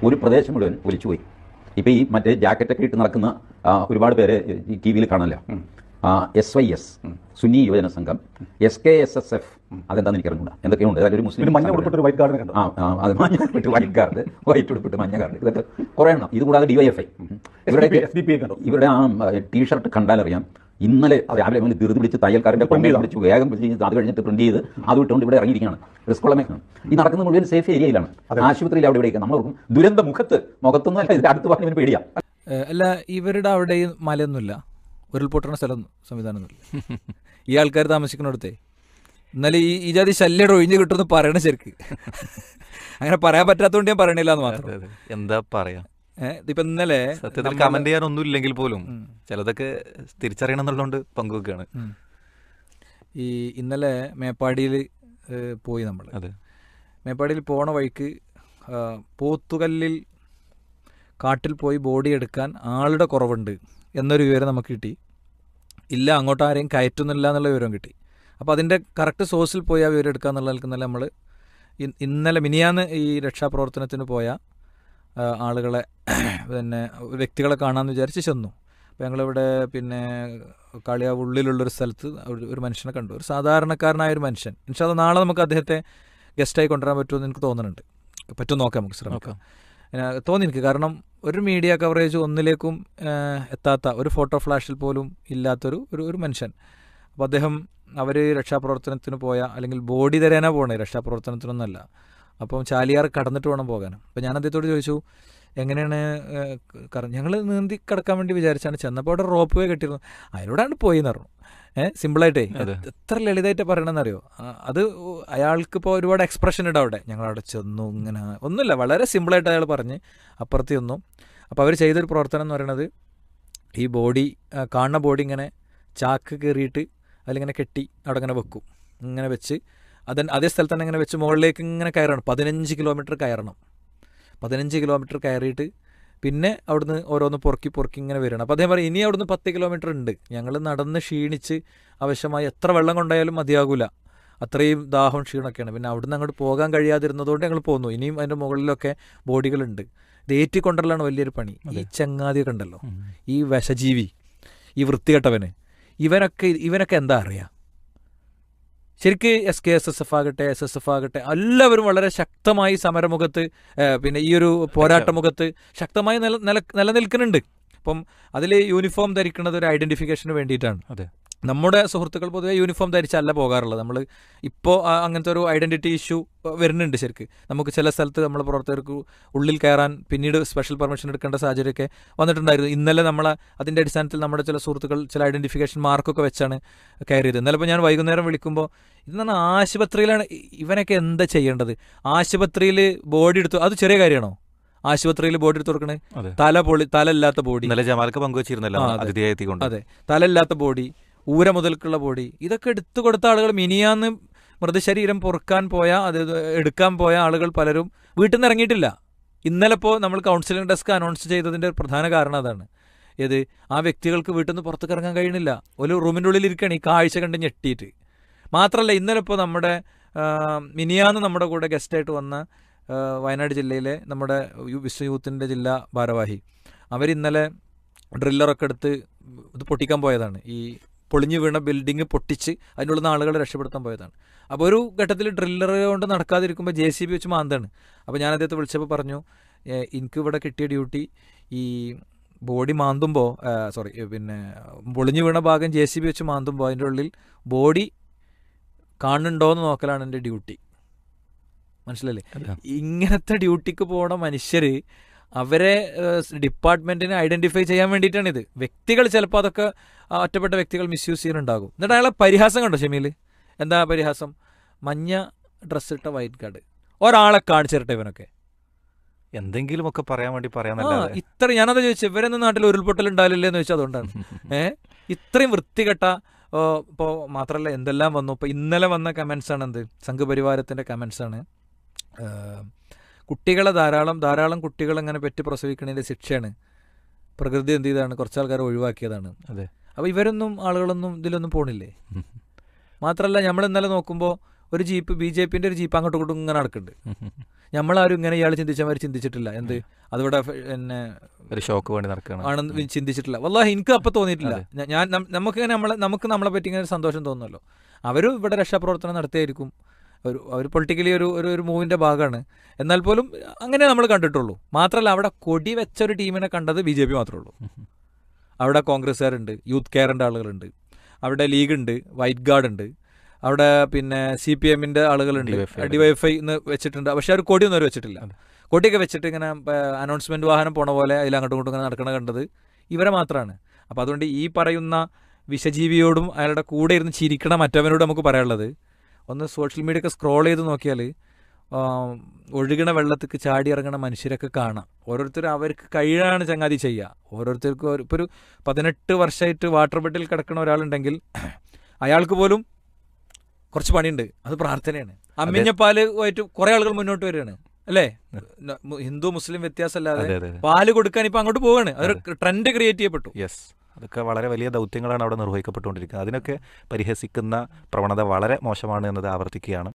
ഒരു പ്രദേശം മുഴുവൻ ഒലിച്ചുപോയി. ഇപ്പോൾ ഈ മറ്റേ ജാക്കറ്റൊക്കെ ഇട്ട് നടക്കുന്ന ഒരുപാട് പേരെ ടി വിയിൽ കാണാമല്ലോ. SYS സുന്നി യുവജന സംഘം, SKSSF അതെന്താണെന്ന് എനിക്കറിഞ്ഞൂടാ, എന്തൊക്കെയുണ്ട്. അതൊരു മുസ്ലിം മഞ്ഞ ഉടുപ്പിട്ട് വൈറ്റ് ഗാർഡ് കണ്ടു. അത് മഞ്ഞ ഉടുപ്പിട്ട് വൈറ്റ് ഗാർഡ്, വൈറ്റ് ഉടുപ്പിട്ട് മഞ്ഞ ഗാർഡ്, ഇതൊക്കെ കുറേ എണ്ണം. ഇതുകൂടാതെ DYFI ഇവരുടെ ടീഷർട്ട് കണ്ടാലറിയാം. ഇന്നലെ രാവിലെ മുതൽ ധൃതി പിടിച്ച് തയ്യൽക്കാരൻ്റെ വിളിച്ച് വേഗം അത് കഴിഞ്ഞിട്ട് പ്രിന്റ് ചെയ്ത് അത് വിട്ടുകൊണ്ട് ഇവിടെ ഇറങ്ങിയിരിക്കുകയാണ്. റിസ്ക്കുള്ളമേക്കാണ് ഈ നടക്കുന്ന മുഴുവൻ സേഫ് ഏരിയയിലാണ്. ആശുപത്രിയിൽ അവിടെ ഇവിടെയൊക്കെ നമ്മൾ ദുരന്ത മുഖത്തൊന്നും അല്ല, ഇതിന്റെ അടുത്ത് പറഞ്ഞ ഇവന് പേടിയാ. അല്ല, ഇവരുടെ അവിടെ മലയൊന്നുമില്ല, ഉരുൾപൊട്ടുന്ന സ്ഥലം സംവിധാനമൊന്നുമില്ല. ഈ ആൾക്കാർ താമസിക്കുന്നിടത്തെ എന്നാലും ഈ ജാതി ശല്യം ഒഴിഞ്ഞു കിട്ടുമെന്ന് പറയണ ശരിക്ക്. അങ്ങനെ പറയാൻ പറ്റാത്തതുകൊണ്ട് ഞാൻ പറയണില്ല എന്ന് മാത്രം. എന്താ പറയാ, ഇപ്പൊ ഇന്നലെ സത്യത്തിൽ കമന്റ് ചെയ്യാനൊന്നും ഇല്ലെങ്കിൽ പോലും ചിലതൊക്കെ തിരിച്ചറിയണം എന്നുള്ളതുകൊണ്ട് പങ്കുവെക്കുകയാണ്. ഈ ഇന്നലെ മേപ്പാടിയിൽ പോയി നമ്മൾ. മേപ്പാടിയിൽ പോണ വഴിക്ക് പോത്തുകല്ലിൽ കാട്ടിൽ പോയി ബോഡി എടുക്കാൻ ആളുടെ കുറവുണ്ട് എന്നൊരു വിവരം നമുക്ക് കിട്ടി. ഇല്ല, അങ്ങോട്ട് ആരെയും കയറ്റുന്നില്ല എന്നുള്ള വിവരം കിട്ടി. അപ്പോൾ അതിൻ്റെ കറക്റ്റ് സോഴ്സിൽ പോയി ആ വിവരം എടുക്കുക എന്നുള്ള നിൽക്കുന്നല്ല നമ്മൾ ഇന്നലെ മിനിയാന്ന് ഈ രക്ഷാപ്രവർത്തനത്തിന് പോയ ആളുകളെ വ്യക്തികളെ കാണാമെന്ന് വിചാരിച്ച് ചെന്നു. അപ്പോൾ ഞങ്ങളിവിടെ കാളിയാവ് ഉള്ളിലുള്ളൊരു സ്ഥലത്ത് ഒരു മനുഷ്യനെ കണ്ടു, ഒരു സാധാരണക്കാരനായ ഒരു മനുഷ്യൻ. ഇൻഷാ അല്ലാഹ് നാളെ നമുക്ക് അദ്ദേഹത്തെ ഗസ്റ്റായി കൊണ്ടുവരാൻ പറ്റുമെന്ന് എനിക്ക് തോന്നുന്നുണ്ട്. പറ്റും, നോക്കാം, നമുക്ക് ശ്രമിക്കാം. തോന്നി എനിക്ക്. കാരണം ഒരു മീഡിയ കവറേജ് ഒന്നിലേക്കും എത്താത്ത, ഒരു ഫോട്ടോ ഫ്ലാഷിൽ പോലും ഇല്ലാത്തൊരു മനുഷ്യൻ. അപ്പോൾ അദ്ദേഹം അവർ രക്ഷാപ്രവർത്തനത്തിന് പോയ, അല്ലെങ്കിൽ ബോഡി തരാനാണ് പോകണേ, രക്ഷാപ്രവർത്തനത്തിനൊന്നുമല്ല. അപ്പം ചാലിയാർ കടന്നിട്ട് വേണം പോകാൻ. അപ്പോൾ ഞാൻ അദ്ദേഹത്തോട് ചോദിച്ചു എങ്ങനെയാണ്, ഞങ്ങൾ നീന്തി കിടക്കാൻ വേണ്ടി വിചാരിച്ചാണ് ചെന്നപ്പോൾ അവിടെ റോപ്പ് വേ കെട്ടിയിരുന്നു, അതിലൂടെയാണ് പോയി എന്ന് പറഞ്ഞു. സിമ്പിളായിട്ടേ, എത്ര ലളിതമായിട്ട് പറയണമെന്നറിയോ. അത് അയാൾക്കിപ്പോൾ ഒരുപാട് എക്സ്പ്രഷൻ ഉണ്ട് അവിടെ. ഞങ്ങളവിടെ ചെന്നു, ഇങ്ങനെ ഒന്നുമില്ല, വളരെ സിമ്പിളായിട്ട് അയാൾ പറഞ്ഞ് അപ്പുറത്ത് ചെന്നു. അപ്പോൾ അവർ ചെയ്തൊരു പ്രവർത്തനം എന്ന് പറയുന്നത്, ഈ ബോഡി, കാണുന്ന ബോഡി ഇങ്ങനെ ചാക്ക് കയറിയിട്ട് അതിലിങ്ങനെ കെട്ടി അവിടെ ഇങ്ങനെ വെക്കും. ഇങ്ങനെ വെച്ച് അതേ സ്ഥലത്ത് തന്നെ ഇങ്ങനെ വെച്ച് മുകളിലേക്ക് ഇങ്ങനെ കയറണം. 15 കിലോമീറ്റർ കയറണം. 15 കിലോമീറ്റർ കയറിയിട്ട് പിന്നെ അവിടുന്ന് ഓരോന്ന് പൊറുക്കി ഇങ്ങനെ വരണം. അപ്പോൾ അദ്ദേഹം പറയും, ഇനി അവിടുന്ന് 10 കിലോമീറ്റർ ഉണ്ട്, ഞങ്ങൾ നടന്ന് ക്ഷീണിച്ച് ആവശ്യമായി എത്ര വെള്ളം കൊണ്ടായാലും മതിയാകില്ല, അത്രയും ദാഹം ക്ഷീണമൊക്കെയാണ്. പിന്നെ അവിടുന്ന് അങ്ങോട്ട് പോകാൻ കഴിയാതിരുന്നതുകൊണ്ട് ഞങ്ങൾ പോന്നു. ഇനിയും അതിൻ്റെ മുകളിലൊക്കെ ബോഡികളുണ്ട്. ഇത് ഏറ്റിക്കൊണ്ടല്ലാണ് വലിയൊരു പണി. ഈ ചങ്ങാതിയൊക്കെ ഉണ്ടല്ലോ, ഈ വിഷജീവി, ഈ വൃത്തികെട്ടവന്, ഇവനൊക്കെ എന്താ അറിയാം ശരിക്ക്. SKSSF ആകട്ടെ, SSF ആകട്ടെ, എല്ലാവരും വളരെ ശക്തമായി സമരമുഖത്ത്, ഈ ഒരു പോരാട്ടമുഖത്ത് ശക്തമായി നിലനിൽക്കുന്നുണ്ട്. അപ്പം അതിൽ യൂണിഫോം ധരിക്കുന്നത് ഒരു ഐഡൻറ്റിഫിക്കേഷന് വേണ്ടിയിട്ടാണ്. അതെ, നമ്മുടെ സുഹൃത്തുക്കൾ പൊതുവെ യൂണിഫോം ധരിച്ചല്ല പോകാറുള്ളത്. നമ്മൾ ഇപ്പോൾ അങ്ങനത്തെ ഒരു ഐഡൻറ്റിറ്റി ഇഷ്യൂ വരുന്നുണ്ട് ശരിക്ക്. നമുക്ക് ചില സ്ഥലത്ത് നമ്മളെ പ്രവർത്തകർക്ക് ഉള്ളിൽ കയറാൻ പിന്നീട് സ്പെഷ്യൽ പെർമിഷൻ എടുക്കേണ്ട സാഹചര്യമൊക്കെ വന്നിട്ടുണ്ടായിരുന്നു. ഇന്നലെ അതിൻ്റെ അടിസ്ഥാനത്തിൽ നമ്മുടെ ചില സുഹൃത്തുക്കൾ ചില ഐഡൻറ്റിഫിക്കേഷൻ മാർക്കൊക്കെ വെച്ചാണ് കയറിയത്. ഇന്നലെ ഇപ്പോൾ ഞാൻ വൈകുന്നേരം വിളിക്കുമ്പോൾ ഇതെന്ന് ആശുപത്രിയിലാണ്, ഇവനൊക്കെ എന്താ ചെയ്യേണ്ടത്? ആശുപത്രിയിൽ ബോഡി എടുത്തു, അത് ചെറിയ കാര്യമാണോ? ആശുപത്രിയിൽ ബോഡി എടുത്ത് കൊടുക്കണേ, തലയില്ലാത്ത ബോഡി. അതെ, തലയില്ലാത്ത ബോഡി, ഊര മുതൽക്കുള്ള ബോഡി, ഇതൊക്കെ എടുത്തു കൊടുത്ത ആളുകൾ മിനിയാന്ന് മൃതശരീരം പൊറുക്കാൻ പോയ, അത് എടുക്കാൻ പോയ ആളുകൾ പലരും വീട്ടിൽ നിന്ന് ഇറങ്ങിയിട്ടില്ല. ഇന്നലെ ഇപ്പോൾ നമ്മൾ കൗൺസിലിംഗ് ഡെസ്ക് അനൗൺസ് ചെയ്തതിൻ്റെ പ്രധാന കാരണം അതാണ്. ആ വ്യക്തികൾക്ക് വീട്ടിൽ നിന്ന് പുറത്തേക്ക് ഇറങ്ങാൻ കഴിയണില്ല, ഒരു റൂമിൻ്റെ ഉള്ളിൽ ഇരിക്കുകയാണ് ഈ കാഴ്ച കണ്ട് ഞെട്ടിയിട്ട്. മാത്രമല്ല, ഇന്നലെ ഇപ്പോൾ മിനിയാന്ന് നമ്മുടെ കൂടെ ഗസ്റ്റായിട്ട് വന്ന വയനാട് ജില്ലയിലെ നമ്മുടെ വിശ്വ യൂത്തിൻ്റെ ജില്ലാ ഭാരവാഹി, അവരിന്നലെ ഡ്രില്ലറൊക്കെ എടുത്ത് ഇത് പൊട്ടിക്കാൻ പോയതാണ്. ഈ പൊളിഞ്ഞു വീണ ബിൽഡിങ് പൊട്ടിച്ച് അതിനുള്ള ആളുകളെ രക്ഷപ്പെടുത്താൻ പോയതാണ്. അപ്പോൾ ഒരു ഘട്ടത്തിൽ ഡ്രില്ലർ കൊണ്ട് നടക്കാതിരിക്കുമ്പോൾ JCB വെച്ച് മാന്താണ്. അപ്പോൾ ഞാൻ അദ്ദേഹത്തെ വിളിച്ചപ്പോൾ പറഞ്ഞു, എനിക്കിവിടെ കിട്ടിയ ഡ്യൂട്ടി ഈ ബോഡി മാന്തുമ്പോൾ, പൊളിഞ്ഞു വീണ ഭാഗം JCB വെച്ച് മാന്തുമ്പോൾ അതിൻ്റെ ഉള്ളിൽ ബോഡി കാണുന്നുണ്ടോയെന്ന് നോക്കലാണ് എൻ്റെ ഡ്യൂട്ടി. മനസ്സിലല്ലേ? ഇങ്ങനത്തെ ഡ്യൂട്ടിക്ക് പോണ മനുഷ്യർ, അവരെ ഡിപ്പാർട്ട്മെൻറ്റിനെ ഐഡൻറ്റിഫൈ ചെയ്യാൻ വേണ്ടിയിട്ടാണിത്. വ്യക്തികൾ ചിലപ്പോൾ അതൊക്കെ ഒറ്റപ്പെട്ട വ്യക്തികൾ മിസ്യൂസ് ചെയ്യുന്നുണ്ടാകും. എന്നിട്ട് അയാളെ പരിഹാസം കണ്ടോ ഷമീൽ? എന്താ പരിഹാസം? മഞ്ഞ ഡ്രസ്സ് ഇട്ട വൈറ്റ് കാർഡ്, ഒരാളെ കാണിച്ചിരട്ടെ ഇവനൊക്കെ എന്തെങ്കിലുമൊക്കെ പറയാൻ വേണ്ടി ഇത്ര. ഞാനത് ചോദിച്ചു, ഇവരൊന്നും നാട്ടിൽ ഉരുൾപൊട്ടൽ ഉണ്ടാവില്ലല്ലോ ചോദിച്ചാൽ അതുകൊണ്ടാണ്. ഇത്രയും വൃത്തികെട്ട. ഇപ്പോൾ മാത്രമല്ല, എന്തെല്ലാം വന്നു. ഇപ്പോൾ ഇന്നലെ വന്ന കമൻസാണ് സംഘപരിവാരത്തിൻ്റെ കമൻസാണ്. കുട്ടികളെ ധാരാളം കുട്ടികൾ അങ്ങനെ പെറ്റ് പ്രസവിക്കണതിൻ്റെ ശിക്ഷയാണ് പ്രകൃതി എന്ത് ചെയ്താണ്, കുറച്ച് ആൾക്കാരെ ഒഴിവാക്കിയതാണ്. അതെ. അപ്പോൾ ആളുകളൊന്നും ഇതിലൊന്നും പോണില്ലേ? മാത്രമല്ല, നമ്മൾ ഇന്നലെ നോക്കുമ്പോൾ ഒരു ജീപ്പ് BJP-ന്റെ ഒരു ജീപ്പ് അങ്ങോട്ടും ഇങ്ങോട്ടും ഇങ്ങനെ നടക്കുന്നുണ്ട്. നമ്മളാരും ഇങ്ങനെ ഇയാൾ ചിന്തിച്ചവർ ചിന്തിച്ചിട്ടില്ല. എന്ത് അതിവിടെ പിന്നെ ഒരു ഷോക്ക് വേണ്ടി നടക്കുകയാണ് ആണെന്ന് ചിന്തിച്ചിട്ടില്ല. വല്ലാഹി എനിക്ക് അപ്പം തോന്നിയിട്ടില്ല. ഞാൻ നമുക്കിങ്ങനെ നമുക്ക് നമ്മളെ പറ്റി ഇങ്ങനെ ഒരു സന്തോഷം തോന്നുമല്ലോ. അവരും ഇവിടെ രക്ഷാപ്രവർത്തനം നടത്തിയായിരിക്കും. അവർ പൊളിറ്റിക്കലി ഒരു മൂവിൻ്റെ ഭാഗമാണ്. എന്നാൽ പോലും അങ്ങനെ നമ്മൾ കണ്ടിട്ടുള്ളൂ. മാത്രമല്ല അവിടെ കൊടി വെച്ച ഒരു ടീമിനെ കണ്ടത് BJP മാത്രമേ ഉള്ളൂ. അവിടെ കോൺഗ്രസ്സുകാരുണ്ട്, യൂത്ത് കെയറിൻ്റെ ആളുകളുണ്ട്, അവിടെ ലീഗ് ഉണ്ട്, വൈറ്റ് ഗാർഡ് ഉണ്ട്, അവിടെ പിന്നെ CPM-ന്റെ ആളുകളുണ്ട്, DYFI വെച്ചിട്ടുണ്ട്. പക്ഷെ അവർ കൊടിയൊന്നും അവർ വെച്ചിട്ടില്ല. കൊടിയൊക്കെ വെച്ചിട്ട് ഇങ്ങനെ അനൗൺസ്മെന്റ് വാഹനം പോണ പോലെ അതിൽ അങ്ങോട്ടും ഇങ്ങോട്ടും ഇങ്ങനെ നടക്കണ കണ്ടത് ഇവരെ മാത്രമാണ്. അപ്പോൾ അതുകൊണ്ട് ഈ പറയുന്ന വിഷജീവിയോടും അയാളുടെ കൂടെ ഇരുന്ന് ചിരിക്കണ മറ്റവനോട് നമുക്ക് പറയാനുള്ളത്, ഒന്ന് സോഷ്യൽ മീഡിയ ഒക്കെ സ്ക്രോൾ ചെയ്ത് നോക്കിയാൽ ഒഴുകണ വെള്ളത്തേക്ക് ചാടി ഇറങ്ങണ മനുഷ്യരൊക്കെ കാണാം. ഓരോരുത്തരും അവർക്ക് കഴിയാണ് ചങ്ങാതി ചെയ്യുക. ഓരോരുത്തർക്കും ഇപ്പോൾ ഒരു 18 വർഷമായിട്ട് വാട്ടർ ബെഡിൽ കിടക്കുന്ന ഒരാളുണ്ടെങ്കിൽ അയാൾക്ക് പോലും കുറച്ച് പണിയുണ്ട്. അത് പ്രാർത്ഥനയാണ്. അമ്മിഞ്ഞപ്പാല് ആയിട്ട് കുറെ ആളുകൾ മുന്നോട്ട് വരികയാണ് അല്ലേ? ഹിന്ദു മുസ്ലിം വ്യത്യാസമല്ലാതെ പാല് കൊടുക്കാൻ ഇപ്പൊ അങ്ങോട്ട് പോവുകയാണ്. അതൊരു ട്രെൻഡ് ക്രിയേറ്റ് ചെയ്യപ്പെട്ടു. യെസ്, അതൊക്കെ വളരെ വലിയ ദൗത്യങ്ങളാണ് അവിടെ നിർവഹിക്കപ്പെട്ടുകൊണ്ടിരിക്കുന്നത്. അതിനൊക്കെ പരിഹസിക്കുന്ന പ്രവണത വളരെ മോശമാണ് എന്നത് ആവർത്തിക്കുകയാണ്.